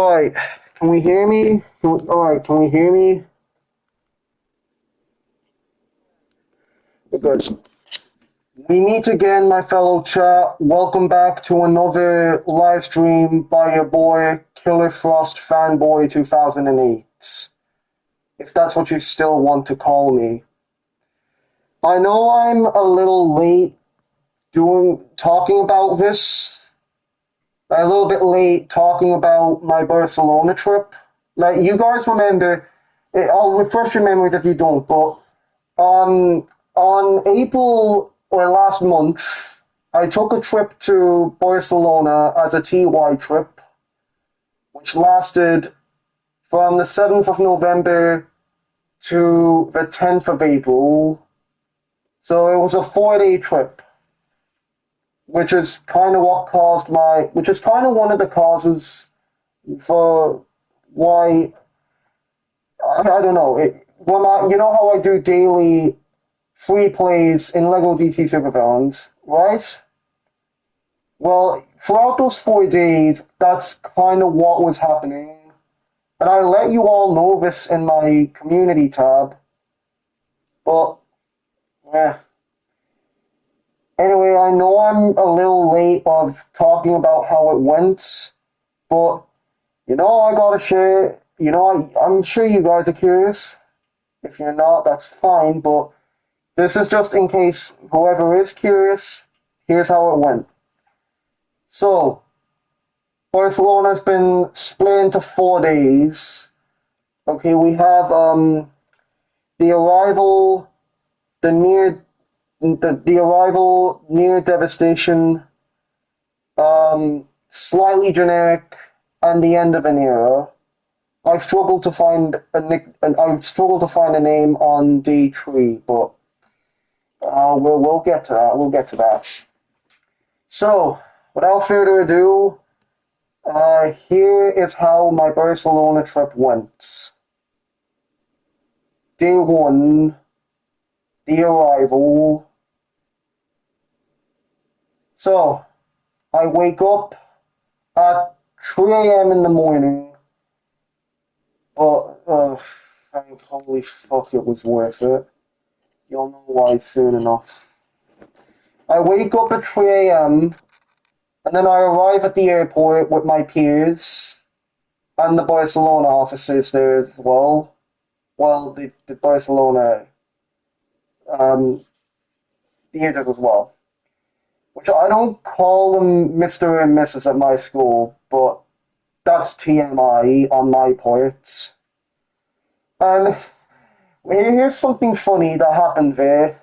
Alright, can we hear me? Alright, can we hear me? We're good. We meet again, my fellow chat. Welcome back to another live stream by your boy, Killer Frost Fanboy 2008. If that's what you still want to call me. I know I'm a little late talking about this. A little bit late talking about my Barcelona trip. Like, you guys remember, I'll refresh your memories if you don't, but on April or last month, I took a trip to Barcelona as a TY trip, which lasted from the 7th of November to the 10th of April. So it was a 4-day trip, which is kind of which is kind of one of the causes for why, I don't know, you know how I do daily free plays in LEGO DT Supervillains, right? Well, throughout those 4 days, that's kind of what was happening. And I let you all know this in my community tab. But, yeah. Anyway, I know I'm a little late of talking about how it went, but, I gotta share, I'm sure you guys are curious. If you're not, that's fine, but this is just in case whoever is curious, here's how it went. So, Barcelona's been split into 4 days. Okay, we have the arrival, the near, the arrival, near devastation, slightly generic, and the end of an era. I struggled to find a name on day 3, but we'll get to that. We'll get to that. So, without further ado, here is how my Barcelona trip went. Day 1, the arrival. So, I wake up at 3 a.m. in the morning, but holy fuck, it was worth it. You'll know why soon enough. I wake up at 3 a.m. and then I arrive at the airport with my peers and the Barcelona officers there as well. Well, the Barcelona theaters as well. Which I don't call them Mr. and Mrs. at my school, but that's TMI on my part. And here's something funny that happened there.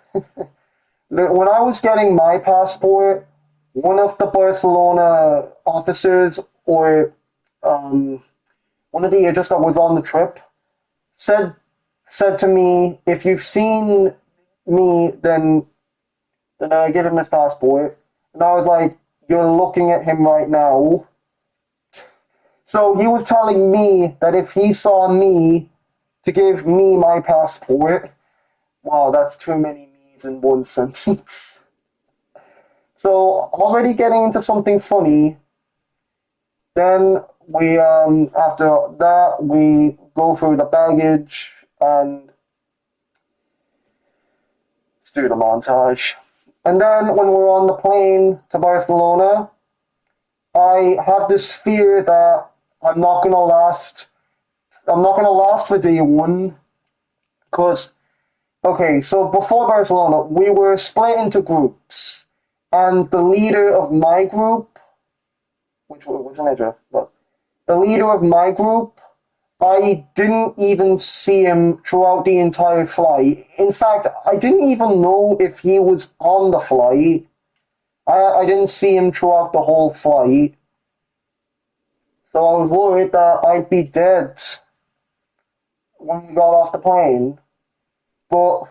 When I was getting my passport, one of the Barcelona officers, or one of the agents that was on the trip, said to me, "If you've seen me, then I give him his passport." And I was like, "You're looking at him right now." So he was telling me that if he saw me, to give me my passport. Wow, that's too many me's in one sentence. So already getting into something funny. Then after that we go through the baggage and let's do the montage. And then when we're on the plane to Barcelona, I have this fear that I'm not gonna last. I'm not gonna last for day 1, because okay, so before Barcelona, we were split into groups, and the leader of my group, which one but the leader of my group, I didn't even see him throughout the entire flight. In fact, I didn't even know if he was on the flight. I didn't see him throughout the whole flight. So I was worried that I'd be dead when we got off the plane. But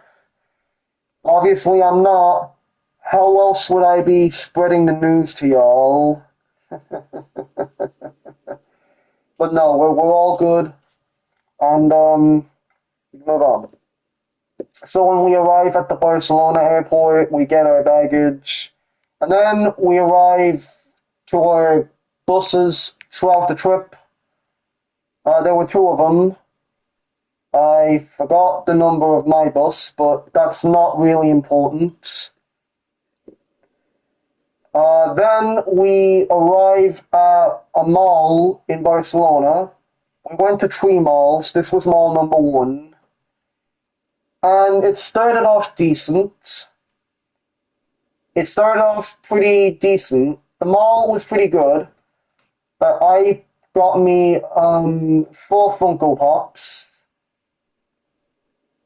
obviously I'm not. How else would I be spreading the news to y'all? But no, we're all good. And we move on. So when we arrive at the Barcelona airport, we get our baggage, and then we arrive to our buses throughout the trip. There were two of them. I forgot the number of my bus, but that's not really important. Then we arrived at a mall in Barcelona. We went to three malls. This was mall number one. And it started off decent. It started off pretty decent. The mall was pretty good. I got me four Funko Pops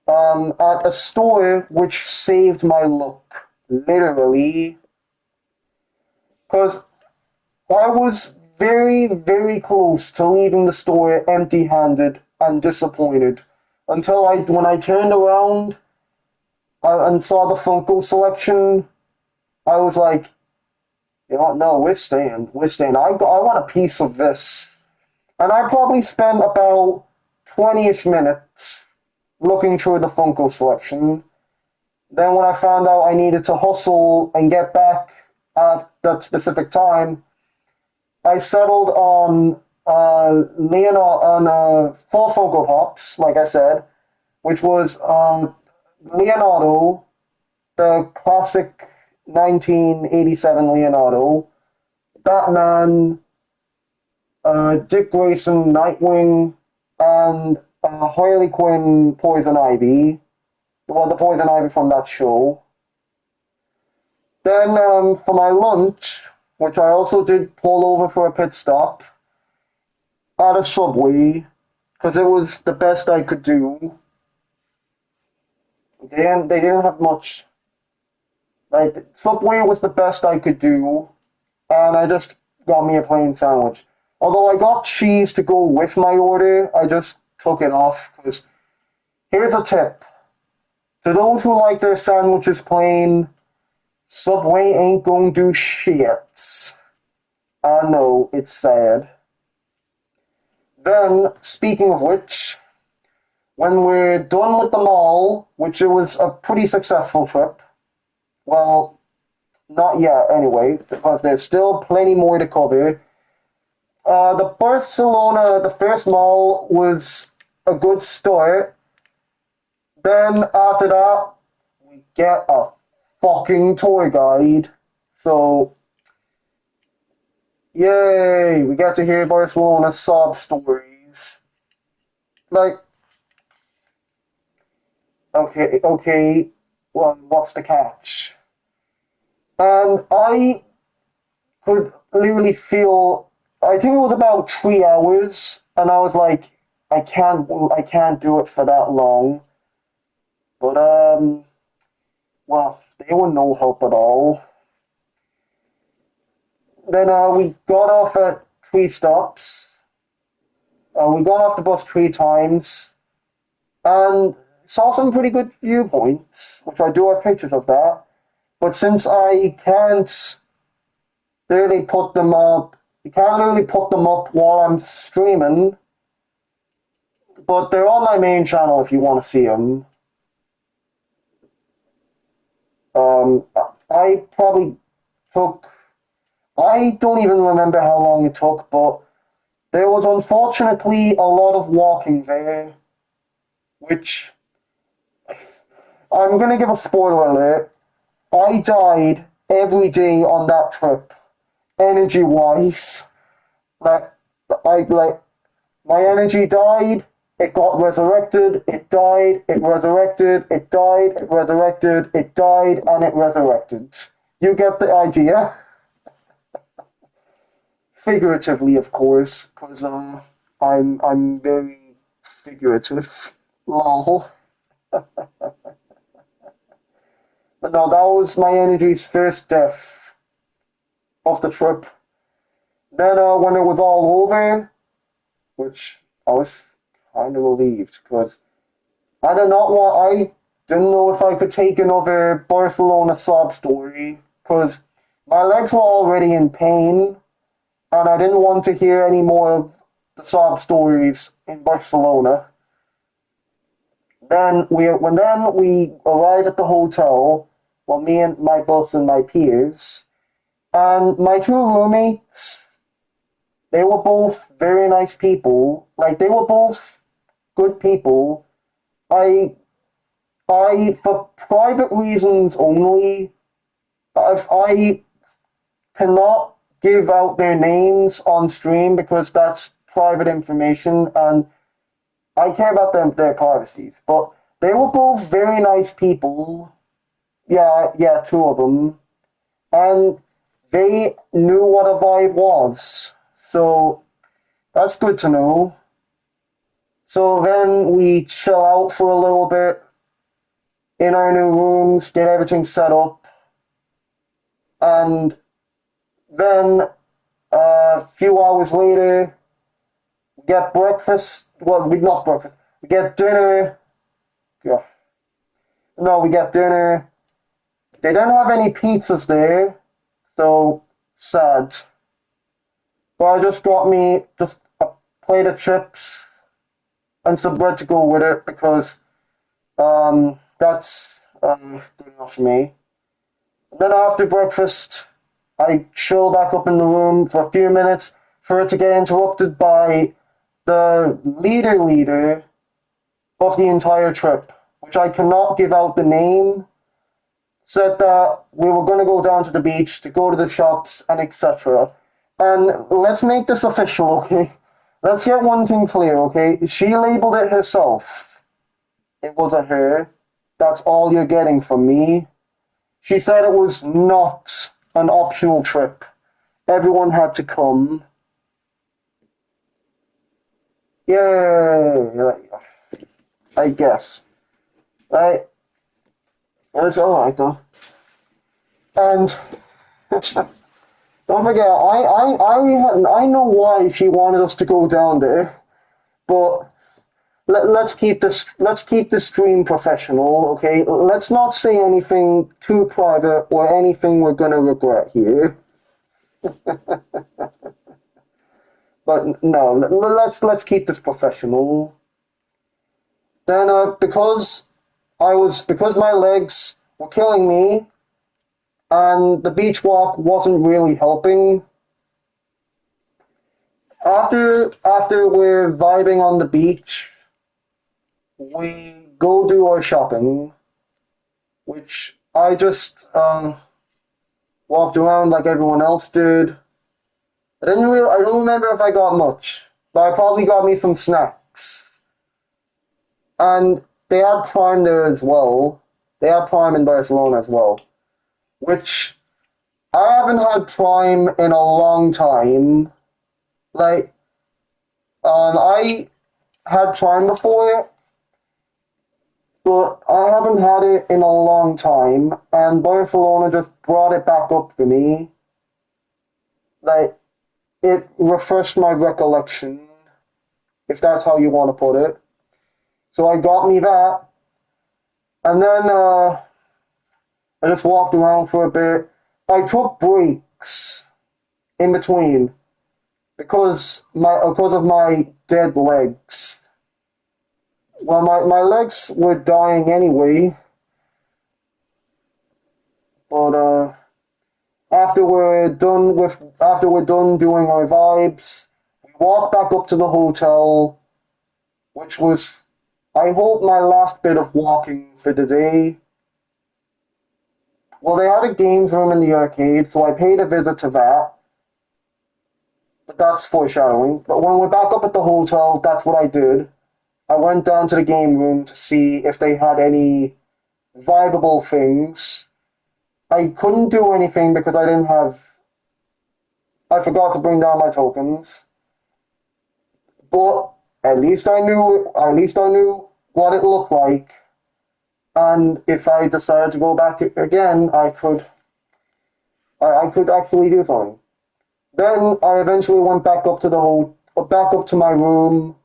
at a store which saved my look, literally, because I was very, very close to leaving the store empty-handed and disappointed until when I turned around and saw the Funko selection, I was like, you know what? No, we're staying. We're staying. I want a piece of this. And I probably spent about 20-ish minutes looking through the Funko selection. Then when I found out I needed to hustle and get back at that specific time, I settled on four Funko Pops, like I said, which was Leonardo, the classic 1987 Leonardo, Batman, Dick Grayson, Nightwing, and Harley Quinn, Poison Ivy. Well, the Poison Ivy from that show. Then for my lunch, which I also did pull over for a pit stop at a Subway, because it was the best I could do. They didn't have much. Like, Subway was the best I could do, and I just got me a plain sandwich. Although I got cheese to go with my order, I just took it off, because here's a tip. To those who like their sandwiches plain, Subway ain't gonna do shit. I know, it's sad. Then, speaking of which, when we're done with the mall, which it was a pretty successful trip, well, not yet anyway, because there's still plenty more to cover. The Barcelona, the first mall, was a good start. Then after that, we get a fucking tour guide. So, yay, we get to hear Barcelona sob stories. Like, okay, well, what's the catch? And I could literally feel, I think it was about 3 hours, and I was like, I can't do it for that long. But, well, they were no help at all. Then we got off at three stops. We got off the bus three times and saw some pretty good viewpoints, which I do have pictures of that. But since I can't really put them up, you can't really put them up while I'm streaming, but they're on my main channel if you want to see them. Um, I probably took, I don't even remember how long it took, but there was unfortunately a lot of walking there, which I'm going to give a spoiler alert. I died every day on that trip, energy wise. Like, like my energy died, it got resurrected, it died, it resurrected, it died, it resurrected, it died, and it resurrected. You get the idea? Figuratively, of course, because I'm very figurative. Lol. But no, that was my energy's first death of the trip. Then when it was all over, which I was kind of relieved because I didn't know if I could take another Barcelona sob story because my legs were already in pain and I didn't want to hear any more of the sob stories in Barcelona. Then we arrived at the hotel, well, me and my boss and my peers, and my two roommates, They were both very nice people. Like they were both good people. I for private reasons only, I cannot give out their names on stream because that's private information and I care about their privacy. But they were both very nice people. Yeah, yeah, two of them. And they knew what a vibe was. So that's good to know. So then we chill out for a little bit in our new rooms, get everything set up, and then a few hours later, we get breakfast. Well, we not breakfast. We get dinner. Yeah. No, we get dinner. They don't have any pizzas there, so sad. But I just got me just a plate of chips and some bread to go with it because that's good enough for me. Then after breakfast, I chill back up in the room for a few minutes for it to get interrupted by the leader of the entire trip, which I cannot give out the name, said that we were going to go down to the beach to go to the shops and etc. And let's make this official, okay? Let's get one thing clear, okay? She labeled it herself. It was a her. That's all you're getting from me. She said it was not an optional trip. Everyone had to come. Yeah, I guess. Right? It's alright though. And don't forget, I know why she wanted us to go down there, but let's keep this stream professional, okay? Let's not say anything too private or anything we're gonna regret here. But no, let's keep this professional. Then because my legs were killing me and the beach walk wasn't really helping. After we're vibing on the beach, we go do our shopping, which I just walked around like everyone else did. I don't remember if I got much, but I probably got me some snacks. And they had Prime there as well. They had Prime in Barcelona as well, which I haven't had Prime in a long time. Like, I had Prime before, but I haven't had it in a long time, and Barcelona just brought it back up for me. Like, it refreshed my recollection, if that's how you want to put it. So I got me that, and then I just walked around for a bit. I took breaks in between because of my dead legs. Well, my legs were dying anyway, but after we're done doing our vibes, we walk back up to the hotel, which was, I hope, my last bit of walking for the day. Well, they had a games room in the arcade, so I paid a visit to that. But that's foreshadowing. But when we're back up at the hotel, that's what I did. I went down to the game room to see if they had any vibeable things. I couldn't do anything because I forgot to bring down my tokens. But at least I knew what it looked like. And if I decided to go back again, I could actually do something. Then I eventually went back up to my room.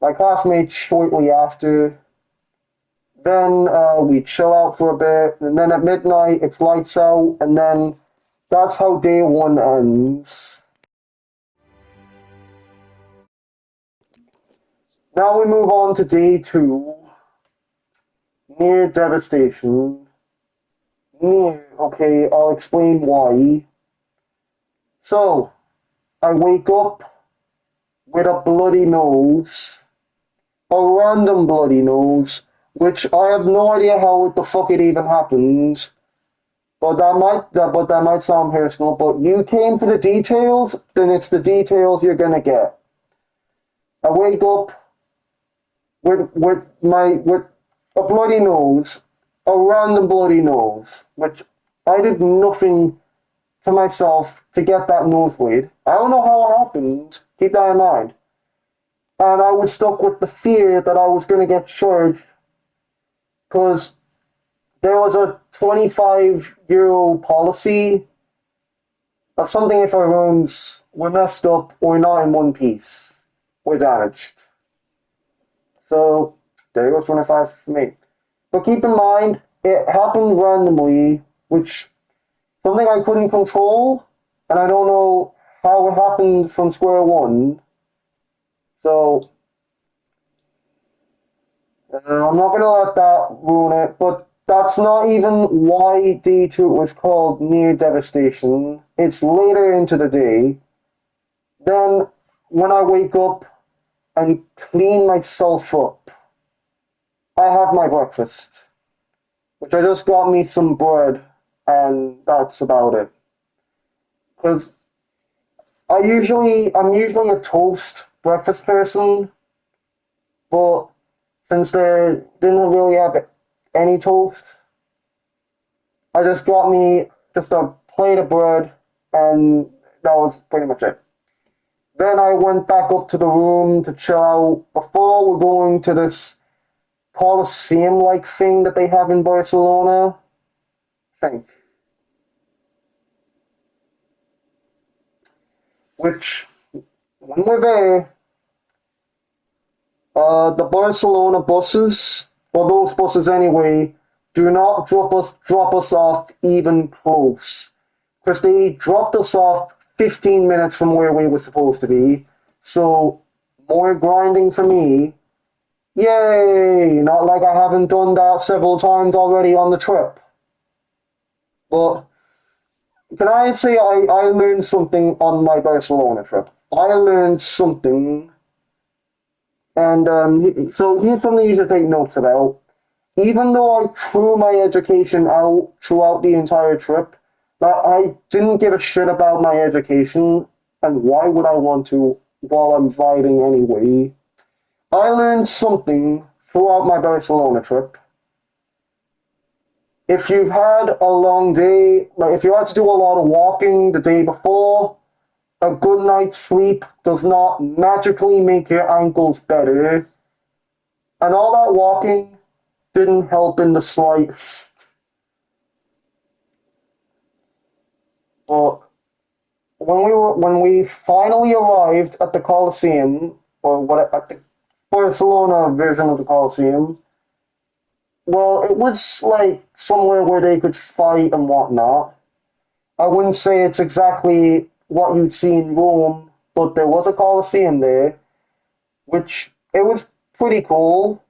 My classmates shortly after. Then we chill out for a bit, and then at midnight it's lights out, and then that's how day one ends. Now we move on to day two. Near devastation. Near, okay, I'll explain why. So, I wake up with a bloody nose, a random bloody nose, which I have no idea how the fuck it even happened. But that might sound personal. But you came for the details, then it's the details you're gonna get. I wake up with a bloody nose, a random bloody nose, which I did nothing to myself to get that nosebleed. I don't know how it happened. Keep that in mind. And I was stuck with the fear that I was going to get charged because there was a 25 euro policy of something if our rooms were messed up or not in one piece or damaged. So there goes 25 for me. But keep in mind, it happened randomly, which something I couldn't control, and I don't know how it happened from square one. So I'm not going to let that ruin it, but that's not even why day two was called near devastation. It's later into the day. Then, when I wake up and clean myself up, I have my breakfast, which I just got me some bread, and that's about it. Because I'm usually a toast breakfast person, but since they didn't really have any toast, I just got me just a plate of bread, and that was pretty much it. Then I went back up to the room to chill out before we're going to this Coliseum-like thing that they have in Barcelona. I think, which when we're there, the Barcelona buses, or those buses anyway, do not drop us off even close. Because they dropped us off 15 minutes from where we were supposed to be. So more grinding for me. Yay! Not like I haven't done that several times already on the trip. But can I say I learned something on my Barcelona trip? I learned something, and so here's something you should take notes about. Even though I threw my education out throughout the entire trip, that I didn't give a shit about my education, and why would I want to while I'm riding anyway? I learned something throughout my Barcelona trip. If you've had a long day, like if you had to do a lot of walking the day before, a good night's sleep does not magically make your ankles better, and all that walking didn't help in the slightest. But when we finally arrived at the Coliseum, or what at the Barcelona version of the Coliseum, well, it was like somewhere where they could fight and whatnot. I wouldn't say it's exactly what you'd see in Rome, but there was a Coliseum there, which it was pretty cool.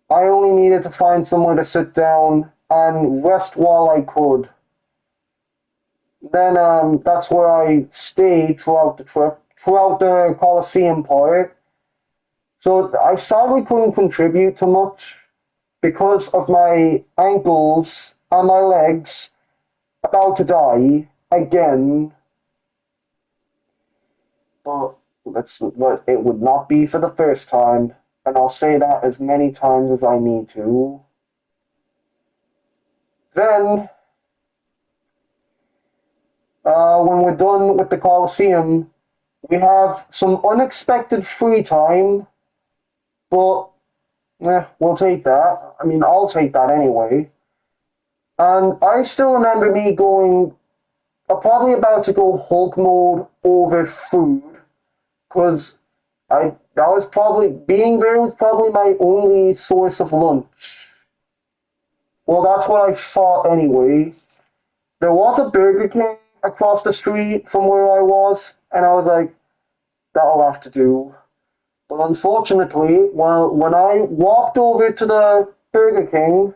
I only needed to find somewhere to sit down and rest while I could. Then that's where I stayed throughout the trip, throughout the Coliseum part. So I sadly couldn't contribute to much because of my ankles and my legs about to die again. But it would not be for the first time, and I'll say that as many times as I need to. Then, when we're done with the Coliseum, we have some unexpected free time, but we'll take that. I mean, I'll take that anyway. And I still remember me going, probably about to go Hulk mode over food, because that was probably, being there was probably my only source of lunch. Well, that's what I thought anyway. There was a Burger King across the street from where I was, and I was like, that'll have to do. But unfortunately, well, when I walked over to the Burger King,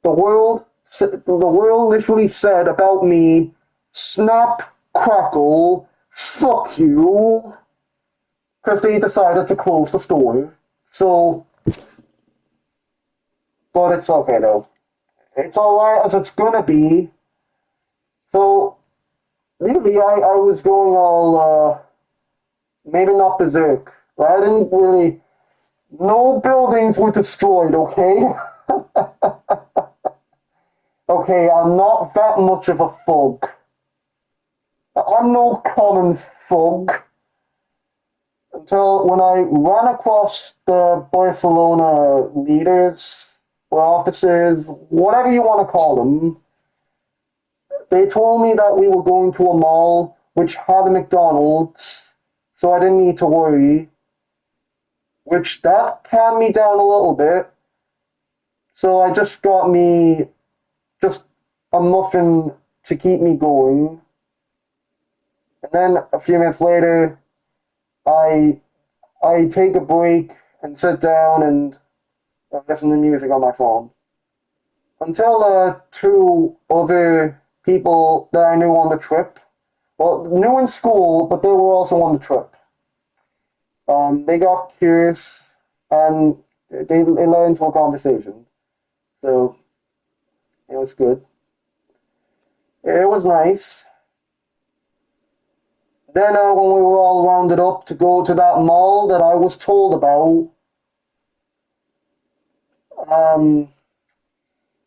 the world literally said about me, snap Crackle, fuck you, because they decided to close the store. So, but it's okay though. It's alright as it's gonna be. So, really, I was going all, maybe not berserk. I didn't really. No buildings were destroyed, okay? Okay, I'm not that much of a thug. I'm no common thug. Until when I ran across the Barcelona leaders, or officers, whatever you want to call them, they told me that we were going to a mall which had a McDonald's, so I didn't need to worry, which that calmed me down a little bit. So I just got me just a muffin to keep me going. And then a few minutes later, I I take a break and sit down and listen to music on my phone. Until two other people that I knew on the trip, well, knew in school, but they were also on the trip. They got curious and they led into a conversation. So it was good. It was nice. Then when we were all rounded up to go to that mall that I was told about, um,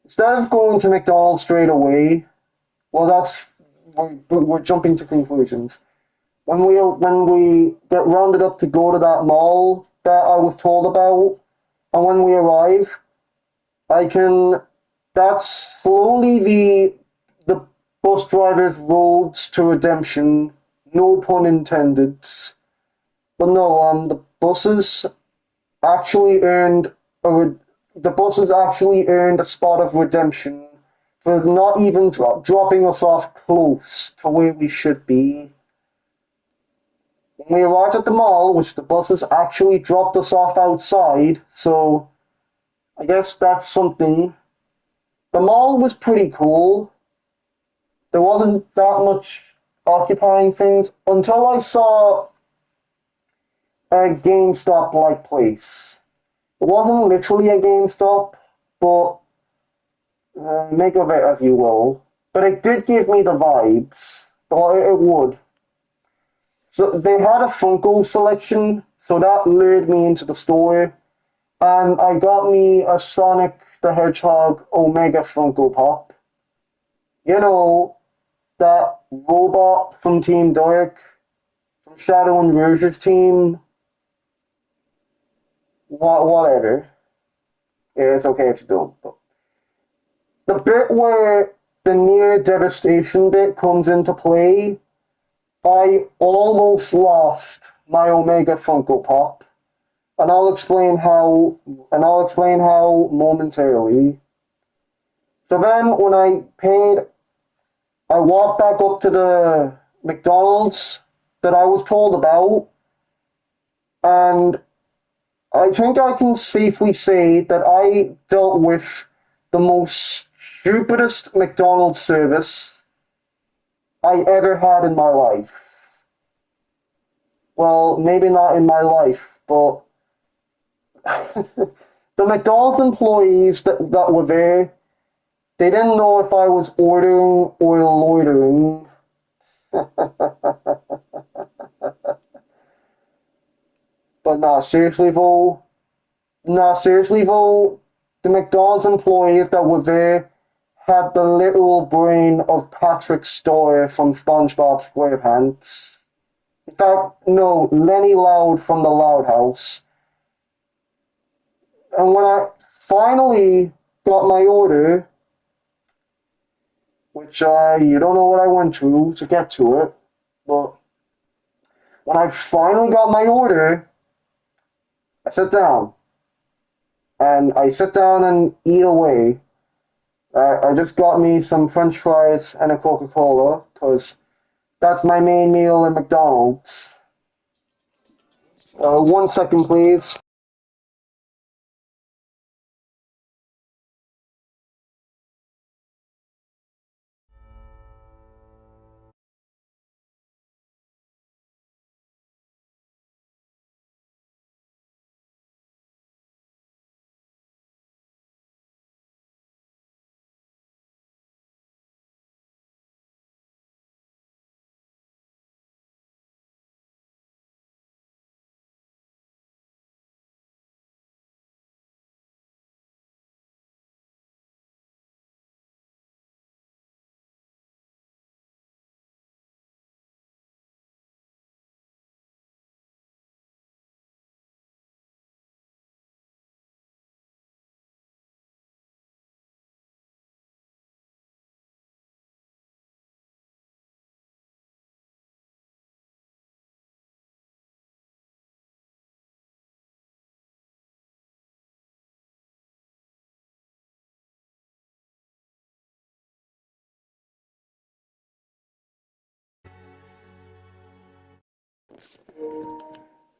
instead of going to McDonald's straight away, well, we're jumping to conclusions. When we get rounded up to go to that mall that I was told about, and when we arrive, I can. That's slowly the bus driver's roads to redemption. No pun intended. But no, actually earned a the buses actually earned a spot of redemption for not even dropping us off close to where we should be. When we arrived at the mall, which the buses actually dropped us off outside, so I guess that's something. The mall was pretty cool. There wasn't that much occupying things until I saw a GameStop like place. It wasn't literally a GameStop, but make of it as you will. But it did give me the vibes. Well, it would. So they had a Funko selection, so that lured me into the store, and I got me a Sonic the Hedgehog Omega Funko Pop. You know, that robot from Team Dark, from Shadow and Rouge's team. Whatever. Yeah, it's okay if you don't. But the bit where the near devastation bit comes into play, I almost lost my Omega Funko Pop, and I'll explain how. And I'll explain how momentarily. So then, when I paid, I walked back up to the McDonald's that I was told about, and I think I can safely say that I dealt with the most stupidest McDonald's service I ever had in my life. Well, maybe not in my life, but the McDonald's employees that were there, they didn't know if I was ordering or loitering. But seriously though, the McDonald's employees that were there had the literal brain of Patrick Star from SpongeBob SquarePants. In fact, no, Lenny Loud from the Loud House. And when I finally got my order, which you don't know what I went through to get to it, but when I finally got my order, I sit down. And I sit down and eat away. I just got me some French fries and a Coca Cola because that's my main meal in McDonald's. 1 second, please.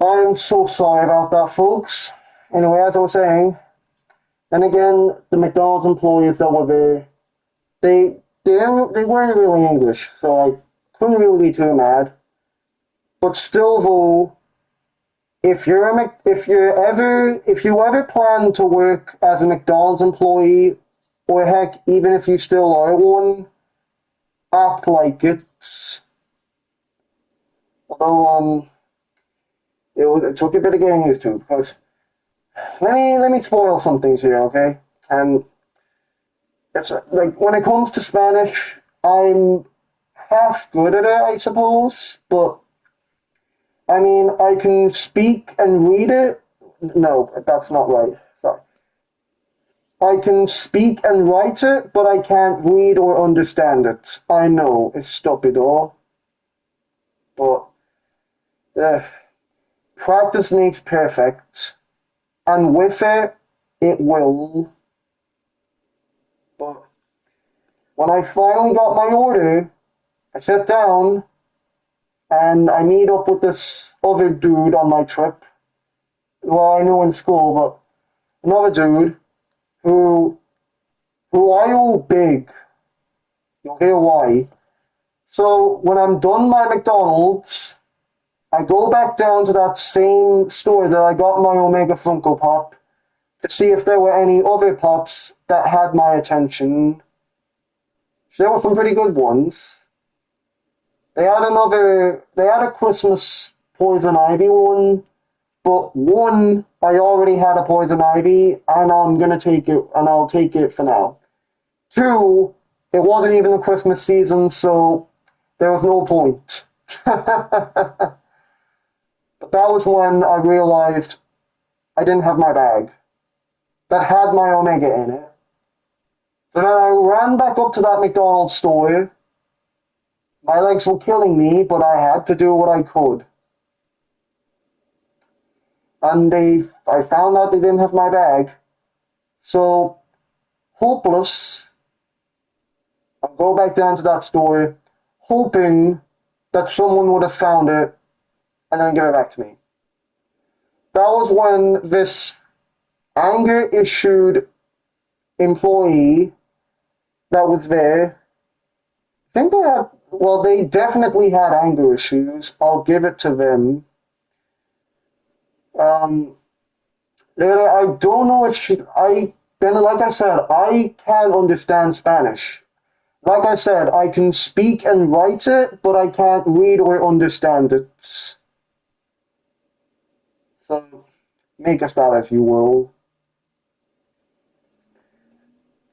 I'm so sorry about that, folks. Anyway, as I was saying, and again, the McDonald's employees that were there, they weren't really English, so I couldn't really be too mad. But still, though, if you ever plan to work as a McDonald's employee, or heck, even if you still are one, act like it. Although it took a bit of getting used to because let me spoil some things here, okay? And it's like when it comes to Spanish, I'm half good at it, I suppose, but I mean, I can speak and read it. No, that's not right. Sorry. I can speak and write it, but I can't read or understand it. I know, it's stupido, but uh, practice makes perfect, and with it, it will. But when I finally got my order, I sat down and I meet up with this other dude on my trip. Well, I knew in school, but another dude who who I owe big. You'll hear why. So when I'm done my McDonald's, I go back down to that same store that I got my Omega Funko Pop to see if there were any other pops that had my attention. There were some pretty good ones. They had a Christmas Poison Ivy one, but one, I already had a Poison Ivy, and I'm gonna take it, and I'll take it for now. Two, it wasn't even the Christmas season, so there was no point. But that was when I realized I didn't have my bag that had my Omega in it. So then I ran back up to that McDonald's store. My legs were killing me, but I had to do what I could. And I found out they didn't have my bag. So, hopeless, I go back down to that store, hoping that someone would have found it and then give it back to me. That was when this anger issued employee that was there, I think they definitely had anger issues. I'll give it to them. Um, I don't know if like I said, I can't understand Spanish. Like I said, I can speak and write it, but I can't read or understand it. So, make us that if you will.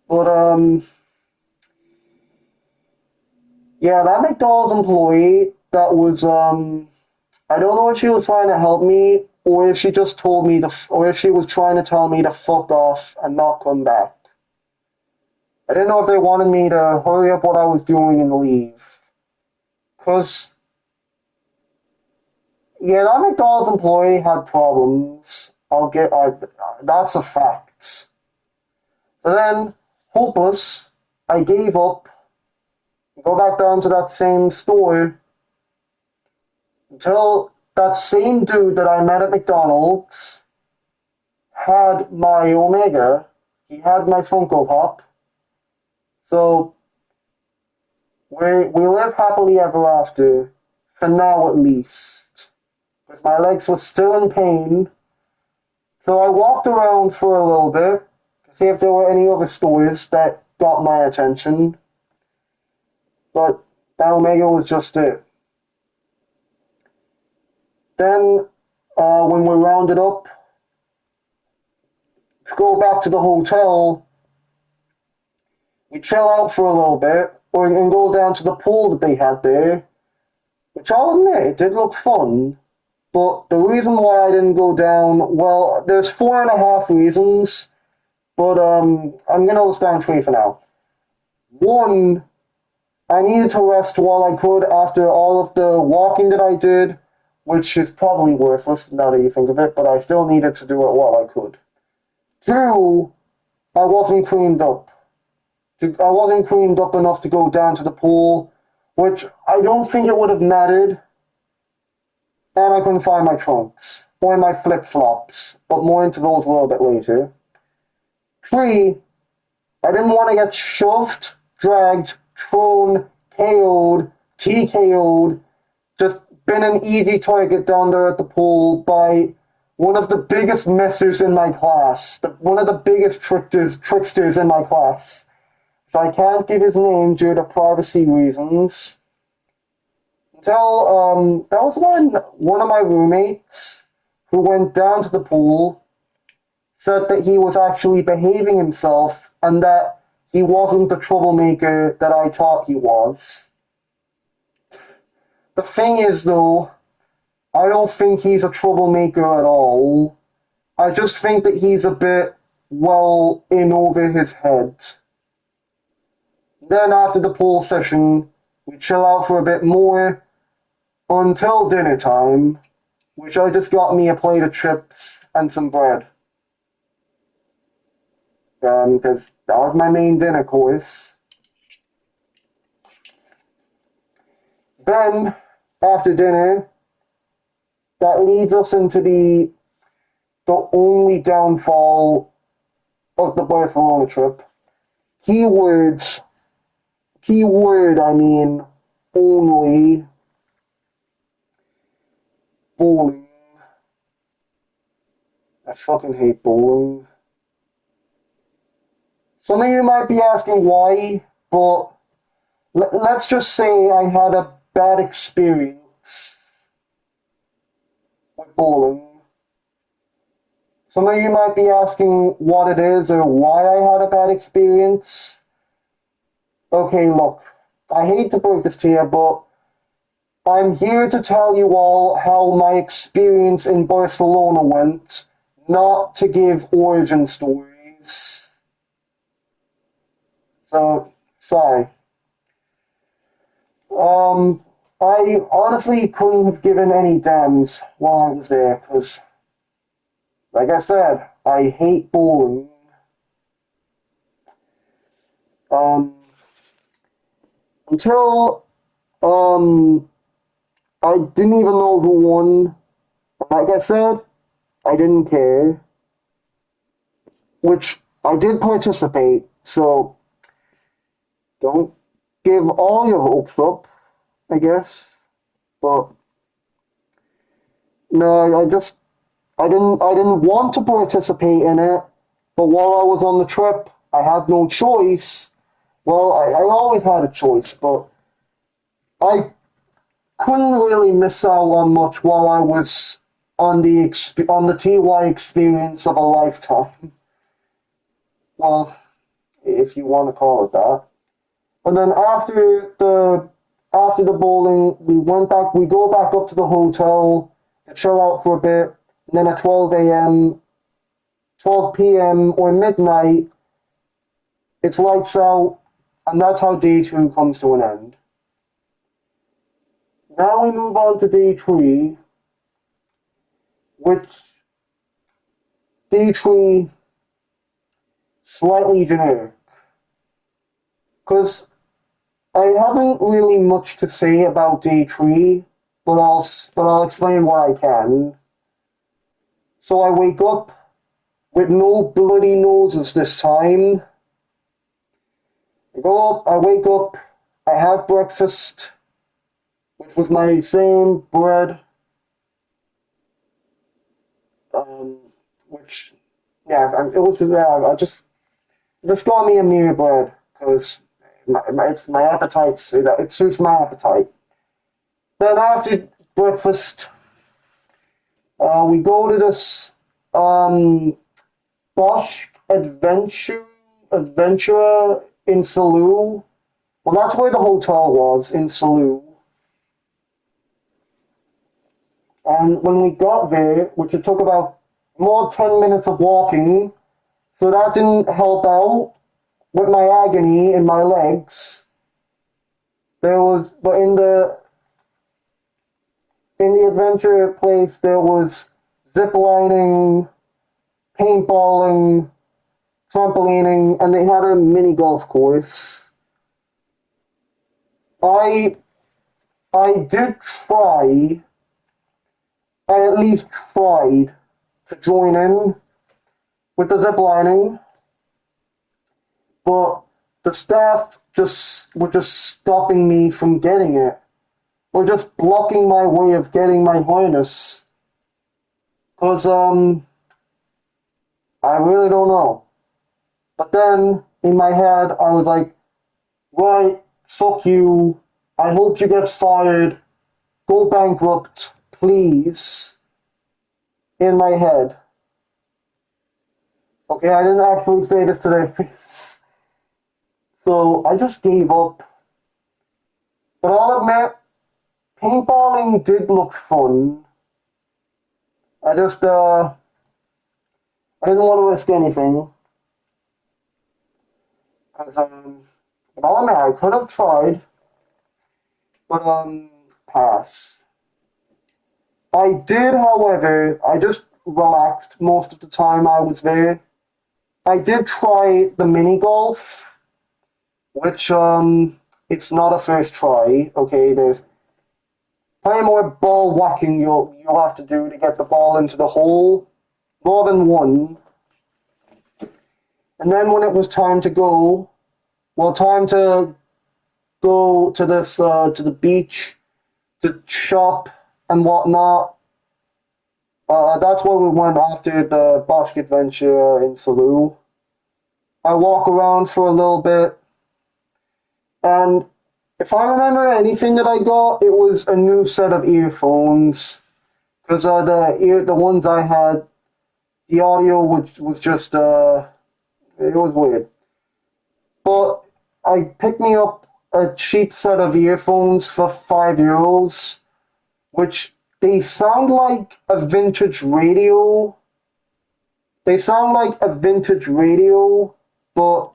But, yeah, that McDonald's employee that was, I don't know if she was trying to help me or if she just told me or if she was trying to tell me to fuck off and not come back. I didn't know if they wanted me to hurry up what I was doing and leave. Because, yeah, that McDonald's employee had problems. That's a fact. So then, hopeless, I gave up, go back down to that same store until that same dude that I met at McDonald's had my Omega. He had my Funko Pop. So we live happily ever after, for now at least. Because my legs were still in pain. So I walked around for a little bit to see if there were any other stores that got my attention. But that Omega was just it. Then, when we rounded up to go back to the hotel, we chill out for a little bit, and go down to the pool that they had there, which I'll admit, it did look fun. But the reason why I didn't go down, well, there's 4.5 reasons, but I'm gonna list down 3 for now. One, I needed to rest while I could after all of the walking that I did, which is probably worthless now that you think of it, but I still needed to do it while I could. Two, I wasn't cleaned up. I wasn't cleaned up enough to go down to the pool, which I don't think it would have mattered. and I couldn't find my trunks or my flip flops, but more into those a little bit later. Three, I didn't want to get shoved, dragged, thrown, KO'd, TKO'd, just been an easy target down there at the pool by one of the biggest messers in my class, one of the biggest tricksters in my class. So I can't give his name due to privacy reasons. Until that was when one of my roommates who went down to the pool said that he was actually behaving himself and that he wasn't the troublemaker that I thought he was. The thing is, though, I don't think he's a troublemaker at all. I just think that he's a bit, well, in over his head. Then after the pool session, we chill out for a bit more until dinner time, which I just got me a plate of chips and some bread. Because that was my main dinner course. Then, after dinner, that leads us into the only downfall of the Barcelona trip. Keywords, keyword, I mean, only bowling. I fucking hate bowling. Some of you might be asking why, but let's just say I had a bad experience with bowling. Some of you might be asking what it is or why I had a bad experience. Okay, look, I hate to break this to you, but I'm here to tell you all how my experience in Barcelona went, not to give origin stories. So, sorry. I honestly couldn't have given any damns while I was there, because, like I said, I hate bowling. Um, until, um, I didn't even know who won. Like I said, I didn't care, which I did participate, so don't give all your hopes up, I guess. But no, I didn't want to participate in it, but while I was on the trip, I had no choice. Well, I always had a choice, but I couldn't really miss out on much while I was on the TY experience of a lifetime. Well, if you want to call it that. And then after the bowling, we go back up to the hotel to chill out for a bit, and then at 12 a.m., 12 p.m. or midnight, it's lights out, and that's how day two comes to an end. Now we move on to day three, which day three slightly generic, because I haven't really much to say about day three, but I'll explain what I can. So I wake up with no bloody noses this time. I wake up, I have breakfast, which was my same bread, um, which, yeah, it was, I just got me a meal bread, because it's my appetite, it suits my appetite. Then after breakfast, we go to this, Bosch Adventure in Salou. Well, that's where the hotel was, in Salou. And when we got there, which it took about more 10 minutes of walking, so that didn't help out with my agony in my legs. But in the adventure place, there was zip lining, paintballing, trampolining, and they had a mini golf course. I I did try I at least tried to join in with the zip lining, but the staff just were just stopping me from getting it, or just blocking my way of getting my harness. Cause I really don't know. But then in my head, I was like, right, fuck you. I hope you get fired. Go bankrupt, please. In my head. Okay, I didn't actually say this to their face. So I just gave up. But I'll admit, paintballing did look fun. I just, I didn't want to risk anything. 'Cause, but I'll admit, I could have tried, but, pass. I did, however, I just relaxed most of the time I was there. I did try the mini golf, which, it's not a first try, okay? There's plenty more ball whacking you'll have to do to get the ball into the hole, more than one. And then when it was time to go, well, time to go to this to the beach to shop and whatnot. That's where we went after the Bosch adventure in Salou. I walk around for a little bit, and if I remember anything that I got, it was a new set of earphones. Because the ones I had, the audio was just it was weird. But I picked me up a cheap set of earphones for €5, which they sound like a vintage radio. They sound like a vintage radio, but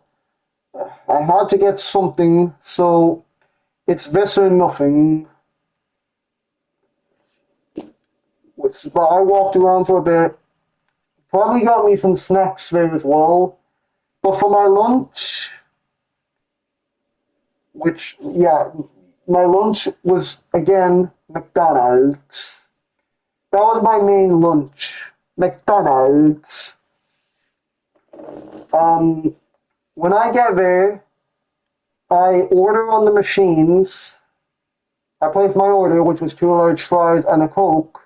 I had to get something, so it's this or nothing. But I walked around for a bit. Probably got me some snacks there as well. But for my lunch, which, yeah, my lunch was again McDonald's. That was my main lunch. McDonald's. Um, when I get there, I order on the machines. I place my order, which was 2 large fries and a Coke.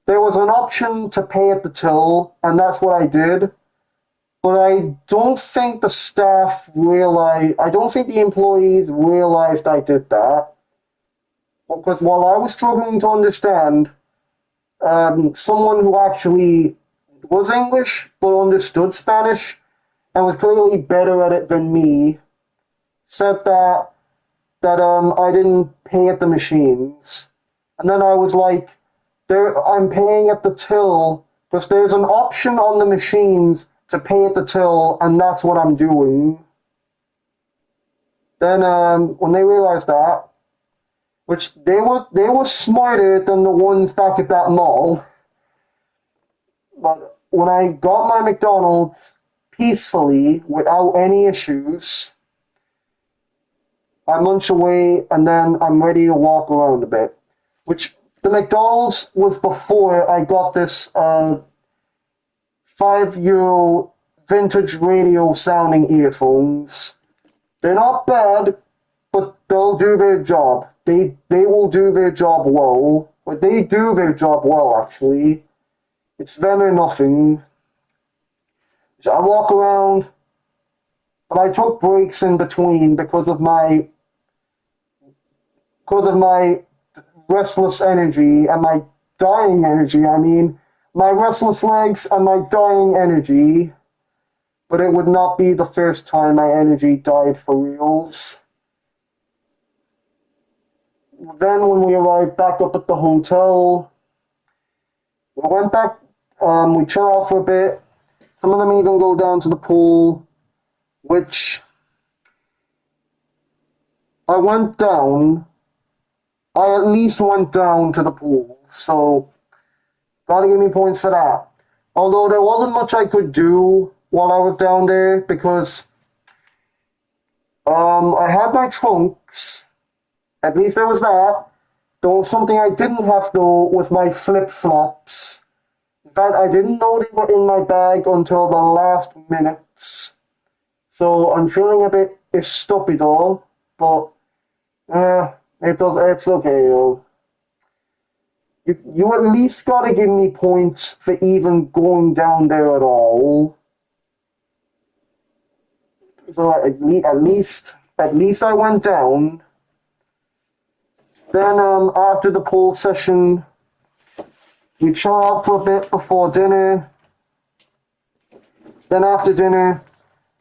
There was an option to pay at the till, and that's what I did. But I don't think the staff realized, I don't think the employees realized I did that. Because while I was struggling to understand, someone who actually was English but understood Spanish and was clearly better at it than me said that I didn't pay at the machines. And then I was like, I'm paying at the till because there's an option on the machines to pay at the till, and that's what I'm doing. Then when they realized that, which they were smarter than the ones back at that mall, but when I got my McDonald's peacefully without any issues, I munch away and then I'm ready to walk around a bit. Which the McDonald's was before I got this €5 vintage radio sounding earphones. They're not bad, but they'll do their job. They will do their job well. But they do their job well, actually. It's them or nothing. So I walk around, but I took breaks in between because of my restless energy and my dying energy. I mean, my restless legs and my dying energy. But it would not be the first time my energy died for reals. Then when we arrived back up at the hotel, we went back, we chill out for a bit. Some of them even go down to the pool, which I went down. I at least went down to the pool, so gotta give me points for that. Although there wasn't much I could do while I was down there because I had my trunks. At least there was that. Though something I didn't have though was my flip flops. In fact, I didn't know they were in my bag until the last minutes. So I'm feeling a bit stupido, but it's okay. You at least gotta give me points for even going down there at all. So at least I went down. Then after the pool session, we chill out for a bit before dinner. Then after dinner,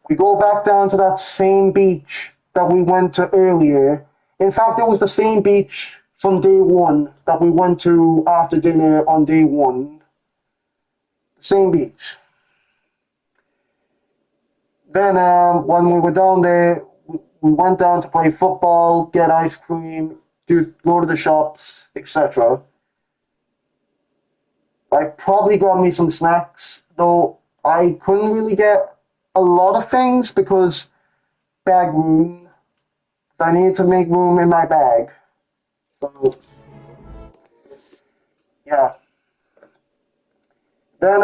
we go back down to that same beach that we went to earlier. In fact, it was the same beach from day one that we went to after dinner on day one. Same beach. Then when we were down there, we went down to play football, get ice cream, go to the shops, etc. I probably got me some snacks, though I couldn't really get a lot of things because bag room. I need to make room in my bag. So yeah. Then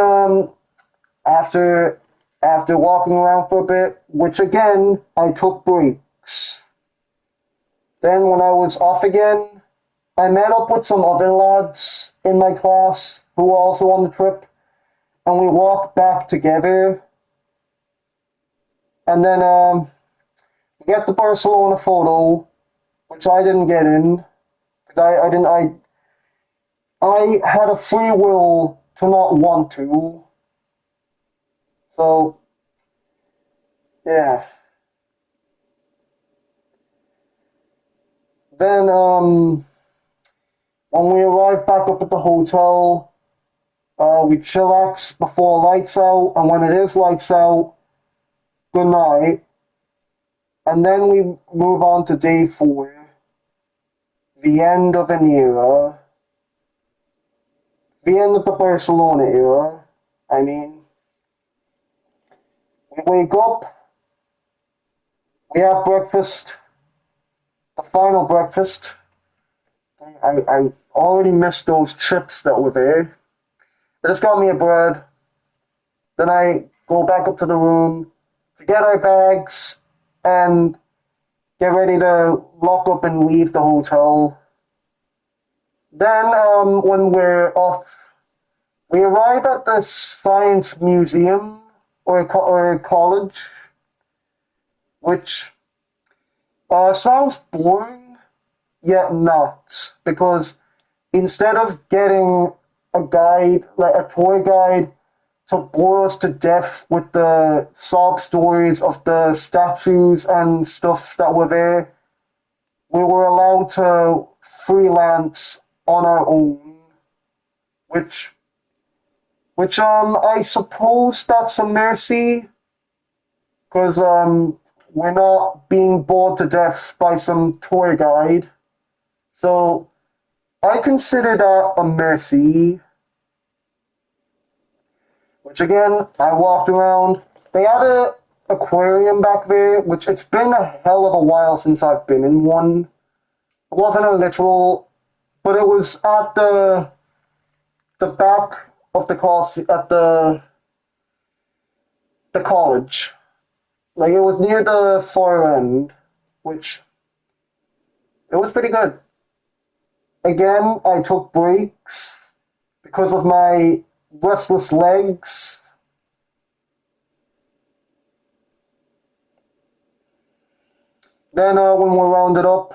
after after walking around for a bit, which again I took breaks. Then when I was off again, I met up with some other lads in my class who were also on the trip, and we walked back together. And then we get the Barcelona photo, which I didn't get in. I didn't. I had a free will to not want to. So yeah. Then when we arrive back up at the hotel, we chillax before lights out, and when it is lights out, good night. And then we move on to day four, the end of an era, the end of the Barcelona era. I mean, we wake up, we have breakfast, the final breakfast. I already missed those chips that were there. I just got me a bread. Then I go back up to the room to get our bags and get ready to lock up and leave the hotel. Then, when we're off, we arrive at the science museum or college, which sounds boring, yet not, because instead of getting a guide, like a tour guide, to bore us to death with the sob stories of the statues and stuff that were there, we were allowed to freelance on our own, which I suppose that's a mercy, because we're not being bored to death by some tour guide. So I consider that a mercy. Which again, I walked around. They had a aquarium back there, which it's been a hell of a while since I've been in one. It wasn't a literal, but it was at the back of the course at the college. Like it was near the far end, which it was pretty good. Again, I took breaks because of my restless legs. Then when we rounded up,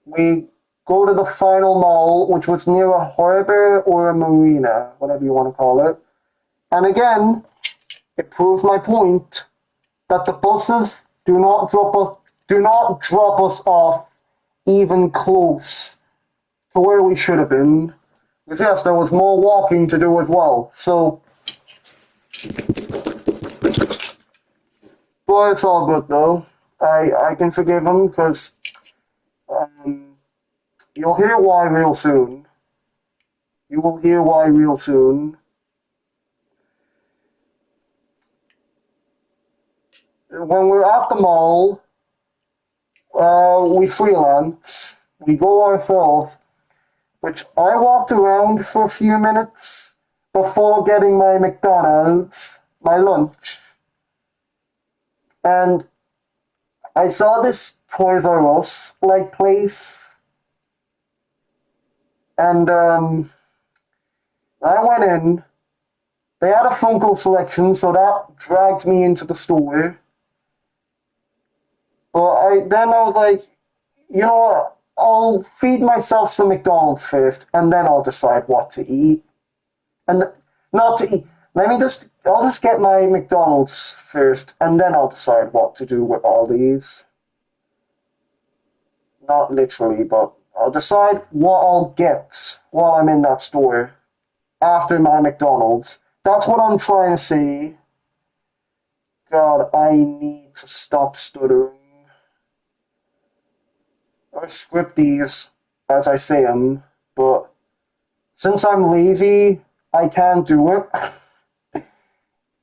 we go to the final mall, which was near a harbor or a marina, whatever you want to call it. And again, it proves my point that the buses do not drop us off even close to where we should have been. Because yes, there was more walking to do as well. So, but it's all good though. I can forgive him because um, you'll hear why real soon. You will hear why real soon. When we're at the mall, we freelance. we go ourselves, which I walked around for a few minutes before getting my McDonald's, my lunch, and I saw this Toys R Us like place, and I went in. They had a Funko selection, so that dragged me into the store. But I was like, you know what? I'll feed myself some McDonald's first, and then I'll decide what to eat. And not to eat. I'll just get my McDonald's first, and then I'll decide what to do with all these. Not literally, but I'll decide what I'll get while I'm in that store after my McDonald's. That's what I'm trying to say. God, I need to stop stuttering. I script these as I say them, but since I'm lazy, I can't do it.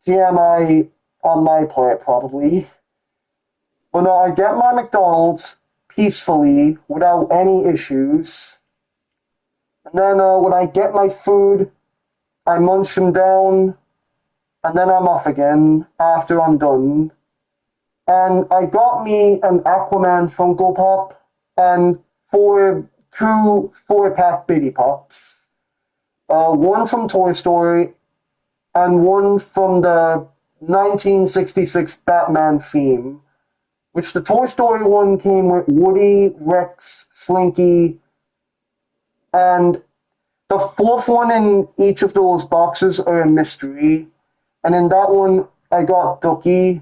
TMI on my part, probably. But no, I get my McDonald's peacefully without any issues. And then when I get my food, I munch them down, and then I'm off again after I'm done. And I got me an Aquaman Funko Pop and two 4-pack Bitty Pops. One from Toy Story and one from the 1966 Batman theme, which the Toy Story one came with Woody, Rex, Slinky, and the fourth one in each of those boxes are a mystery. And in that one, I got Ducky.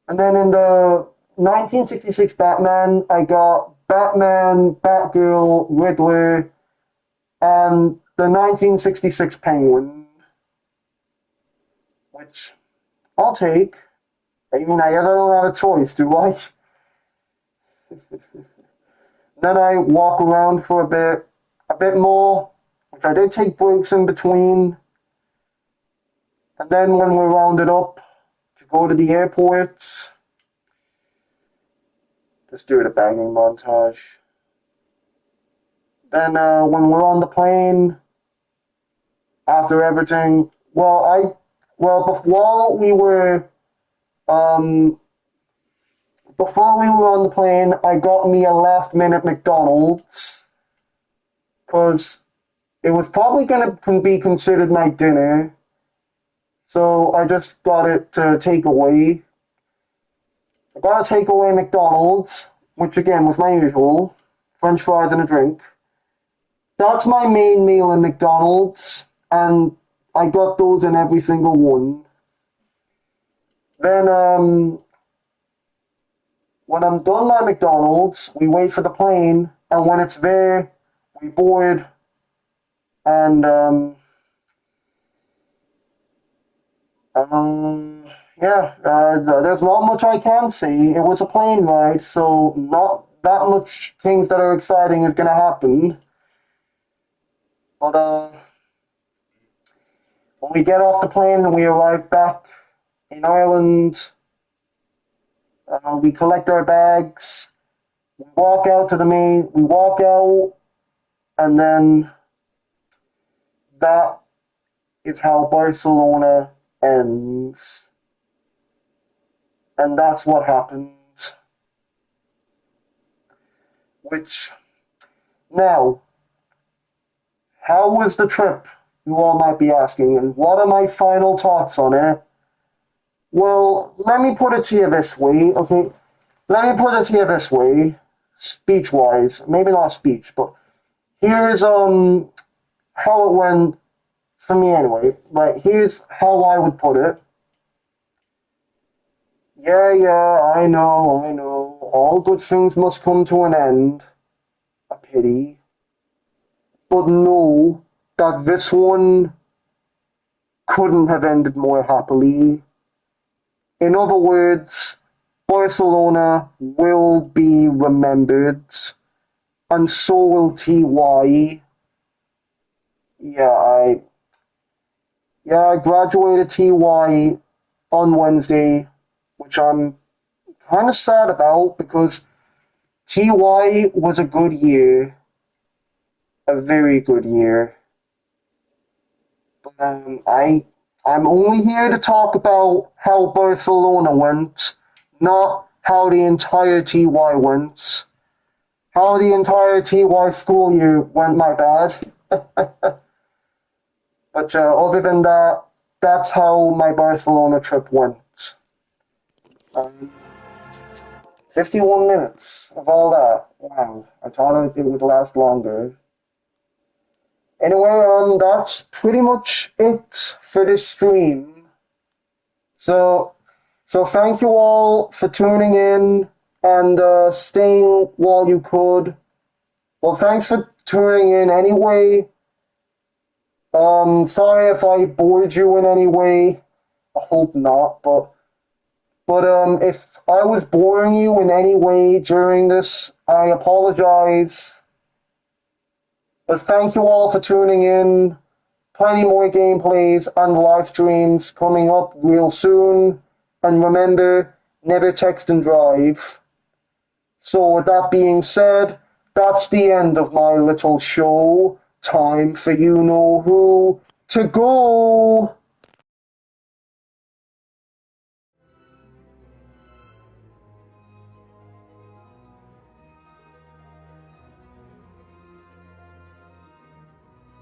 And then in the 1966 Batman, I got Batman, Batgirl, Riddler, and the 1966 Penguin, which I'll take. I mean, I don't have a choice, do I? Then I walk around for a bit more, which I did take breaks in between. And then when we're rounded up to go to the airports, just do the banging montage. Then when we're on the plane, after everything, before we were um, before we were on the plane, I got me a last minute McDonald's because it was probably going to be considered my dinner. So I just got it to take away. I got a takeaway McDonald's, which again was my usual, French fries and a drink. That's my main meal in McDonald's, and I got those in every single one. Then when I'm done at McDonald's, we wait for the plane, and when it's there, we board, and yeah, there's not much I can say. It was a plane ride, so not that much things that are exciting is gonna happen. But when we get off the plane and we arrive back in Ireland, we collect our bags. We walk out, and then that is how Barcelona ends. And that's what happened. Which, now, how was the trip? You all might be asking, and what are my final thoughts on it? Well, let me put it to you this way, okay? Let me put it to you this way, speech-wise. Maybe not speech, but here's how it went for me anyway. Like, here's how I would put it. Yeah, I know. All good things must come to an end. A pity. But know that this one couldn't have ended more happily. In other words, Barcelona will be remembered, and so will TY. Yeah, I graduated TY on Wednesday, which I'm kind of sad about because TY was a good year, a very good year. But I'm only here to talk about how Barcelona went, not how the entire TY went. How the entire TY school year went, my bad. But other than that, that's how my Barcelona trip went. Um, 51 minutes of all that. Wow, I thought it would last longer. Anyway, that's pretty much it for this stream. So, so thank you all for tuning in and staying while you could. Well, thanks for tuning in anyway. Sorry if I bored you in any way. I hope not, but if I was boring you in any way during this, I apologize. But thank you all for tuning in. Plenty more gameplays and live streams coming up real soon. And remember, never text and drive. So with that being said, that's the end of my little show. Time for you know who to go.